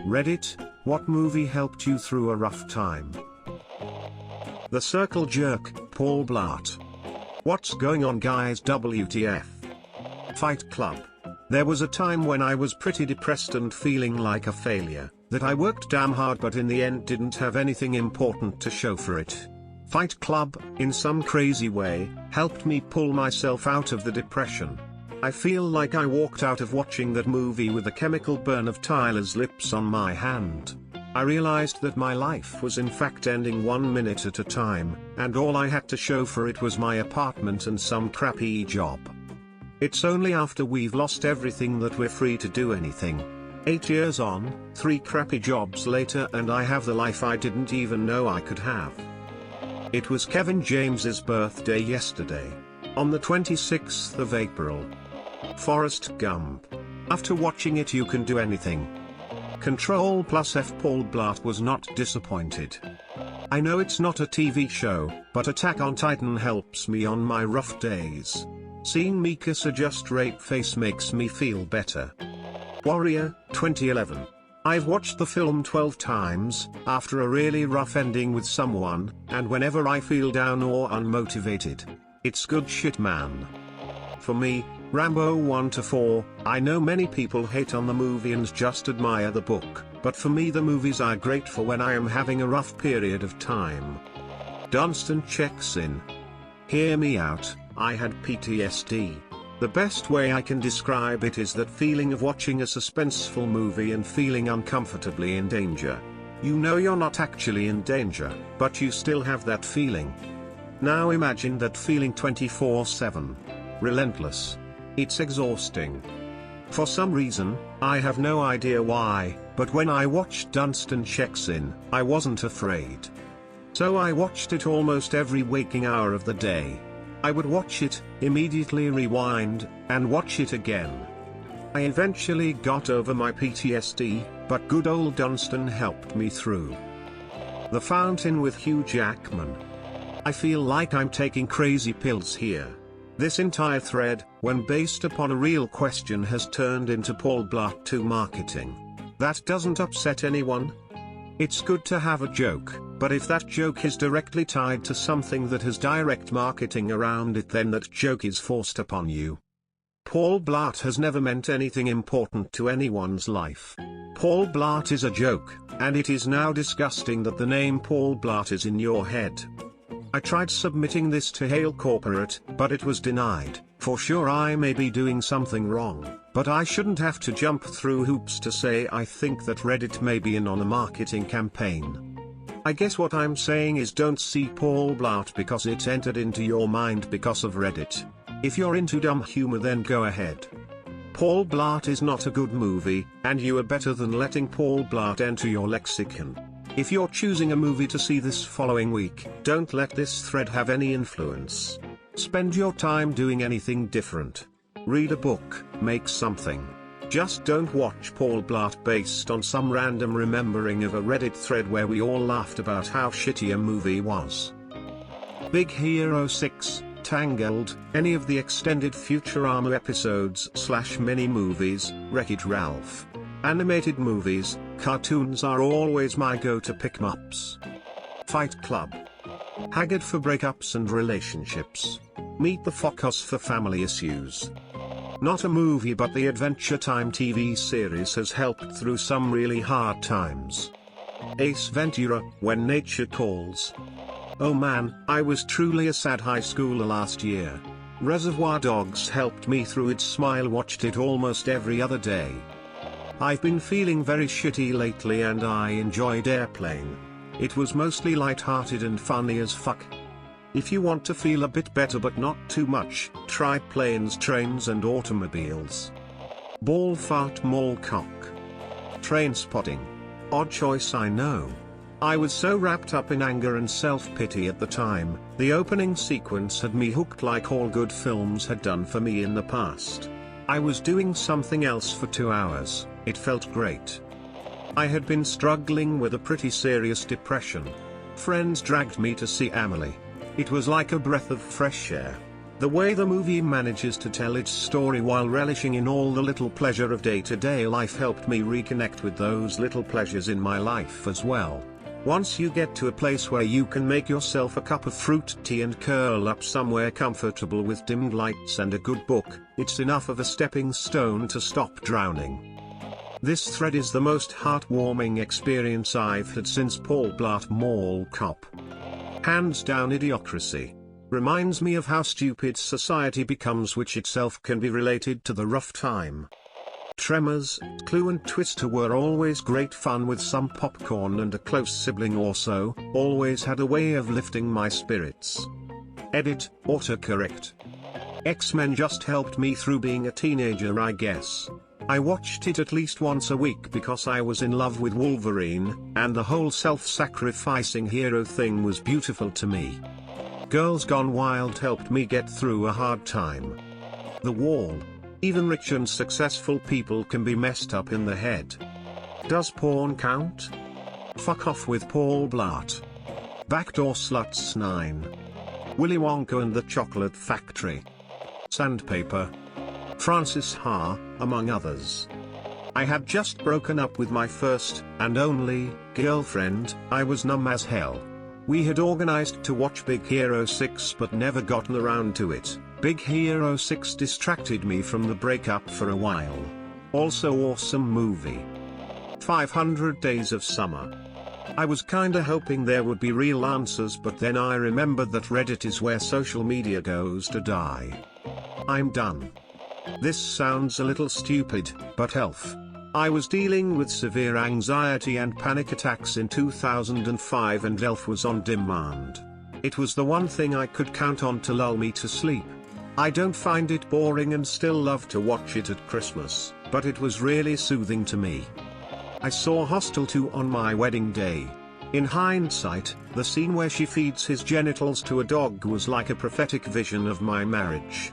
Reddit, what movie helped you through a rough time? The Circle Jerk, Paul Blart. What's going on guys, WTF? Fight Club. There was a time when I was pretty depressed and feeling like a failure, that I worked damn hard but in the end didn't have anything important to show for it. Fight Club, in some crazy way, helped me pull myself out of the depression. I feel like I walked out of watching that movie with the chemical burn of Tyler's lips on my hand. I realized that my life was in fact ending 1 minute at a time, and all I had to show for it was my apartment and some crappy job. It's only after we've lost everything that we're free to do anything. 8 years on, 3 crappy jobs later, and I have the life I didn't even know I could have. It was Kevin James's birthday yesterday. On the 26th of April. Forrest Gump. After watching it you can do anything. Ctrl+F. Paul Blart was not disappointed. I know it's not a TV show, but Attack on Titan helps me on my rough days. Seeing Mika's adjust rape face makes me feel better. Warrior, 2011. I've watched the film 12 times, after a really rough ending with someone, and whenever I feel down or unmotivated. It's good shit, man. For me, Rambo 1-4, I know many people hate on the movie and just admire the book, but for me the movies are great for when I am having a rough period of time. Dunstan checks in. Hear me out, I had PTSD. The best way I can describe it is that feeling of watching a suspenseful movie and feeling uncomfortably in danger. You know you're not actually in danger, but you still have that feeling. Now imagine that feeling 24/7. Relentless. It's exhausting. For some reason, I have no idea why, but when I watched Dunstan Checks In, I wasn't afraid. So I watched it almost every waking hour of the day. I would watch it, immediately rewind, and watch it again. I eventually got over my PTSD, but good old Dunstan helped me through. The Fountain with Hugh Jackman. I feel like I'm taking crazy pills here. This entire thread, when based upon a real question, has turned into Paul Blart 2 marketing. That doesn't upset anyone. It's good to have a joke, but if that joke is directly tied to something that has direct marketing around it, then that joke is forced upon you. Paul Blart has never meant anything important to anyone's life. Paul Blart is a joke, and it is now disgusting that the name Paul Blart is in your head. I tried submitting this to Hale Corporate, but it was denied. For sure I may be doing something wrong, but I shouldn't have to jump through hoops to say I think that Reddit may be in on a marketing campaign. I guess what I'm saying is don't see Paul Blart because it entered into your mind because of Reddit. If you're into dumb humor then go ahead. Paul Blart is not a good movie, and you are better than letting Paul Blart enter your lexicon. If you're choosing a movie to see this following week, don't let this thread have any influence. Spend your time doing anything different. Read a book, make something. Just don't watch Paul Blart based on some random remembering of a Reddit thread where we all laughed about how shitty a movie was. Big Hero 6, Tangled, any of the extended Futurama episodes / mini-movies, Wreck-It Ralph. Animated movies, cartoons are always my go-to pick-em-ups. Fight Club. Haggard for breakups and relationships. Meet the Fockers for family issues. Not a movie, but the Adventure Time TV series has helped through some really hard times. Ace Ventura, When Nature Calls. Oh man, I was truly a sad high schooler last year. Reservoir Dogs helped me through it. Smile watched it almost every other day. I've been feeling very shitty lately and I enjoyed Airplane. It was mostly light-hearted and funny as fuck. If you want to feel a bit better but not too much, try Planes, Trains and Automobiles. Ball Fart Mall Cock. Trainspotting. Odd choice, I know. I was so wrapped up in anger and self-pity at the time. The opening sequence had me hooked like all good films had done for me in the past. I was doing something else for 2 hours, it felt great. I had been struggling with a pretty serious depression. Friends dragged me to see Amelie. It was like a breath of fresh air. The way the movie manages to tell its story while relishing in all the little pleasure of day-to-day life helped me reconnect with those little pleasures in my life as well. Once you get to a place where you can make yourself a cup of fruit tea and curl up somewhere comfortable with dimmed lights and a good book, it's enough of a stepping stone to stop drowning. This thread is the most heartwarming experience I've had since Paul Blart Mall Cop. Hands down Idiocracy. Reminds me of how stupid society becomes, which itself can be related to the rough time. Tremors, Clue and Twister were always great fun with some popcorn and a close sibling or so, always had a way of lifting my spirits. Edit, autocorrect. X-Men just helped me through being a teenager, I guess. I watched it at least once a week because I was in love with Wolverine, and the whole self-sacrificing hero thing was beautiful to me. Girls Gone Wild helped me get through a hard time. The Wall. Even rich and successful people can be messed up in the head. Does porn count? Fuck Off with Paul Blart. Backdoor Sluts 9. Willy Wonka and the Chocolate Factory. Sandpaper. Francis Ha, among others. I had just broken up with my first, and only, girlfriend. I was numb as hell. We had organized to watch Big Hero 6 but never gotten around to it. Big Hero 6 distracted me from the breakup for a while. Also awesome movie. 500 Days of Summer. I was kinda hoping there would be real answers, but then I remembered that Reddit is where social media goes to die. I'm done. This sounds a little stupid, but Elf. I was dealing with severe anxiety and panic attacks in 2005 and Elf was on demand. It was the one thing I could count on to lull me to sleep. I don't find it boring and still love to watch it at Christmas, but it was really soothing to me. I saw Hostel 2 on my wedding day. In hindsight, the scene where she feeds his genitals to a dog was like a prophetic vision of my marriage.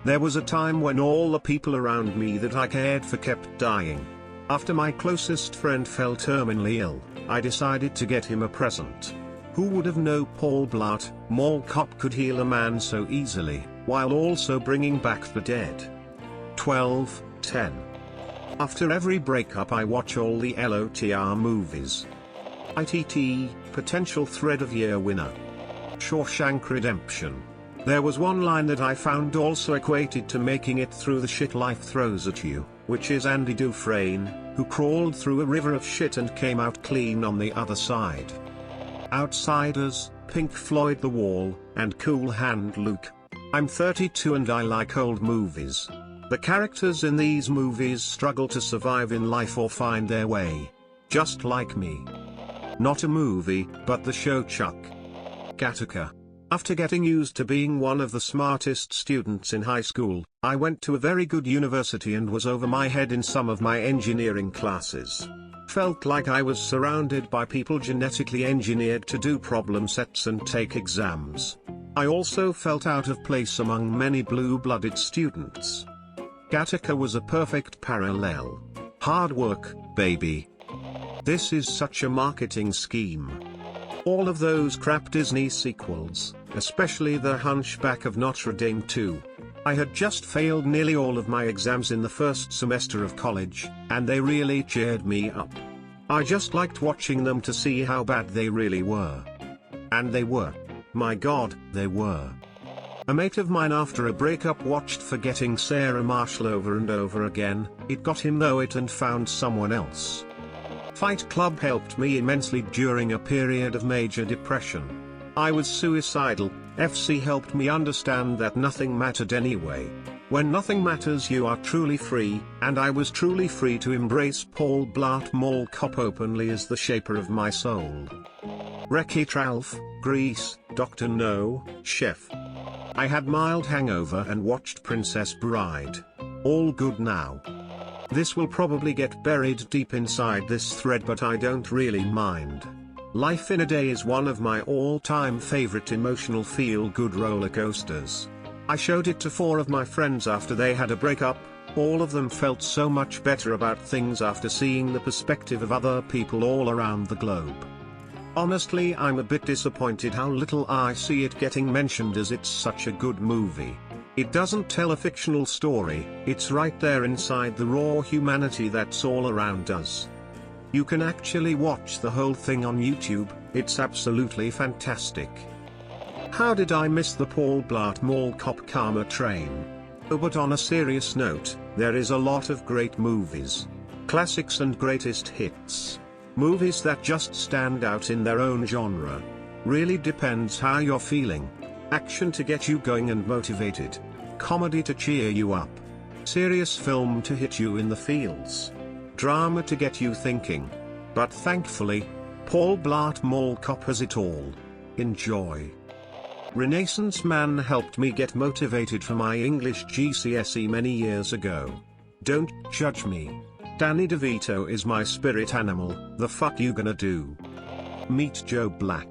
There was a time when all the people around me that I cared for kept dying. After my closest friend fell terminally ill, I decided to get him a present. Who would have known Paul Blart Mall Cop could heal a man so easily, while also bringing back the dead? 12:10. After every breakup I watch all the LOTR movies. ITT, potential thread of year winner. Shawshank Redemption. There was one line that I found also equated to making it through the shit life throws at you, which is Andy Dufresne, who crawled through a river of shit and came out clean on the other side. Outsiders, Pink Floyd The Wall, and Cool Hand Luke. I'm 32 and I like old movies. The characters in these movies struggle to survive in life or find their way. Just like me. Not a movie, but the show Chuck. Gattaca. After getting used to being one of the smartest students in high school, I went to a very good university and was over my head in some of my engineering classes. Felt like I was surrounded by people genetically engineered to do problem sets and take exams. I also felt out of place among many blue-blooded students. Gattaca was a perfect parallel. Hard work, baby. This is such a marketing scheme. All of those crap Disney sequels, especially The Hunchback of Notre Dame 2. I had just failed nearly all of my exams in the first semester of college, and they really cheered me up. I just liked watching them to see how bad they really were. And they were. My God, they were. A mate of mine after a breakup watched Forgetting Sarah Marshall over and over again. It got him through it and found someone else. Fight Club helped me immensely during a period of major depression. I was suicidal. FC helped me understand that nothing mattered anyway. When nothing matters you are truly free, and I was truly free to embrace Paul Blart Mall Cop openly as the shaper of my soul. Wreck-It Ralph, Grease, Dr. No, Chef. I had mild hangover and watched Princess Bride. All good now. This will probably get buried deep inside this thread, but I don't really mind. Life in a Day is one of my all-time favorite emotional feel-good roller coasters. I showed it to 4 of my friends after they had a breakup. All of them felt so much better about things after seeing the perspective of other people all around the globe. Honestly, I'm a bit disappointed how little I see it getting mentioned, as it's such a good movie. It doesn't tell a fictional story, it's right there inside the raw humanity that's all around us. You can actually watch the whole thing on YouTube, it's absolutely fantastic. How did I miss the Paul Blart Mall Cop Karma train? Oh, but on a serious note, there is a lot of great movies. Classics and greatest hits. Movies that just stand out in their own genre. Really depends how you're feeling. Action to get you going and motivated. Comedy to cheer you up. Serious film to hit you in the feels. Drama to get you thinking. But thankfully, Paul Blart Mall Cop has it all. Enjoy. Renaissance Man helped me get motivated for my English GCSE many years ago. Don't judge me. Danny DeVito is my spirit animal, the fuck you gonna do? Meet Joe Black.